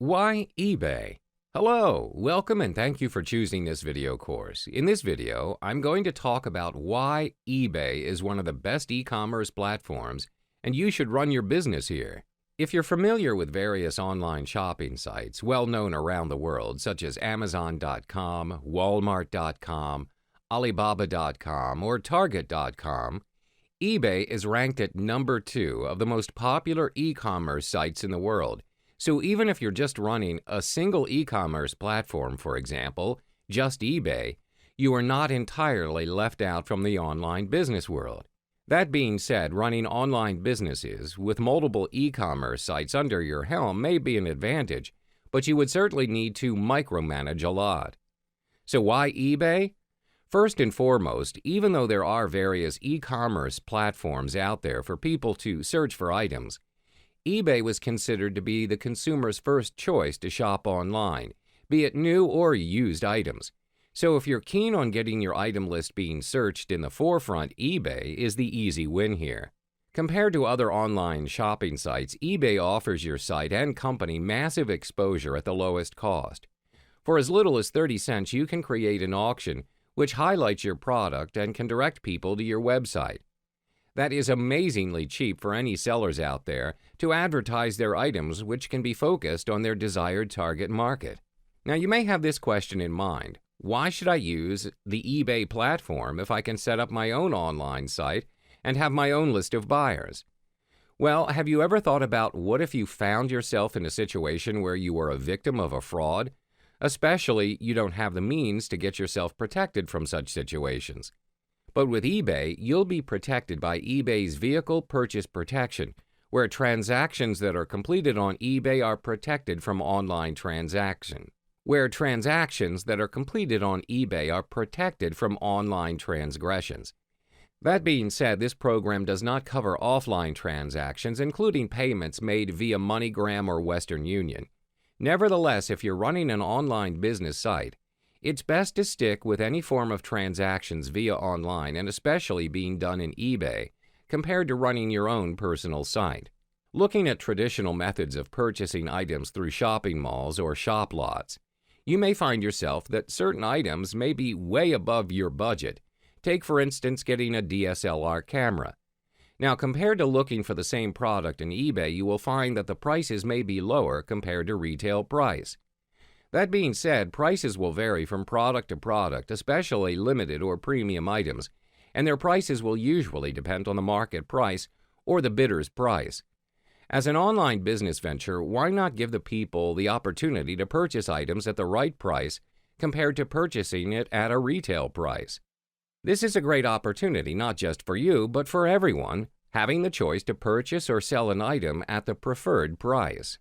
Why eBay? Hello, welcome and thank you for choosing this video course. In this video, I'm going to talk about why eBay is one of the best e-commerce platforms and you should run your business here. If you're familiar with various online shopping sites well known around the world such as Amazon.com, Walmart.com, Alibaba.com, or Target.com, eBay is ranked at number 2 of the most popular e-commerce sites in the world. So even if you're just running a single e-commerce platform, for example, just eBay, you are not entirely left out from the online business world. That being said, running online businesses with multiple e-commerce sites under your helm may be an advantage, but you would certainly need to micromanage a lot. So why eBay? First and foremost, even though there are various e-commerce platforms out there for people to search for items, eBay was considered to be the consumer's first choice to shop online, be it new or used items. So if you're keen on getting your item list being searched in the forefront, eBay is the easy win here. Compared to other online shopping sites, eBay offers your site and company massive exposure at the lowest cost. For as little as 30 cents, you can create an auction which highlights your product and can direct people to your website. That is amazingly cheap for any sellers out there to advertise their items, which can be focused on their desired target market. Now you may have this question in mind: why should I use the eBay platform if I can set up my own online site and have my own list of buyers? Well, have you ever thought about what if you found yourself in a situation where you were a victim of a fraud? Especially, you don't have the means to get yourself protected from such situations. But with eBay, you'll be protected by eBay's Vehicle Purchase Protection, where transactions that are completed on eBay are protected from online transactions. That being said, this program does not cover offline transactions, including payments made via MoneyGram or Western Union. Nevertheless, if you're running an online business site, it's best to stick with any form of transactions via online, and especially being done in eBay, compared to running your own personal site. Looking at traditional methods of purchasing items through shopping malls or shop lots, you may find yourself that certain items may be way above your budget. Take, for instance, getting a DSLR camera. Now, compared to looking for the same product in eBay, you will find that the prices may be lower compared to retail price. That being said, prices will vary from product to product, especially limited or premium items, and their prices will usually depend on the market price or the bidder's price. As an online business venture, why not give the people the opportunity to purchase items at the right price compared to purchasing it at a retail price? This is a great opportunity not just for you, but for everyone, having the choice to purchase or sell an item at the preferred price.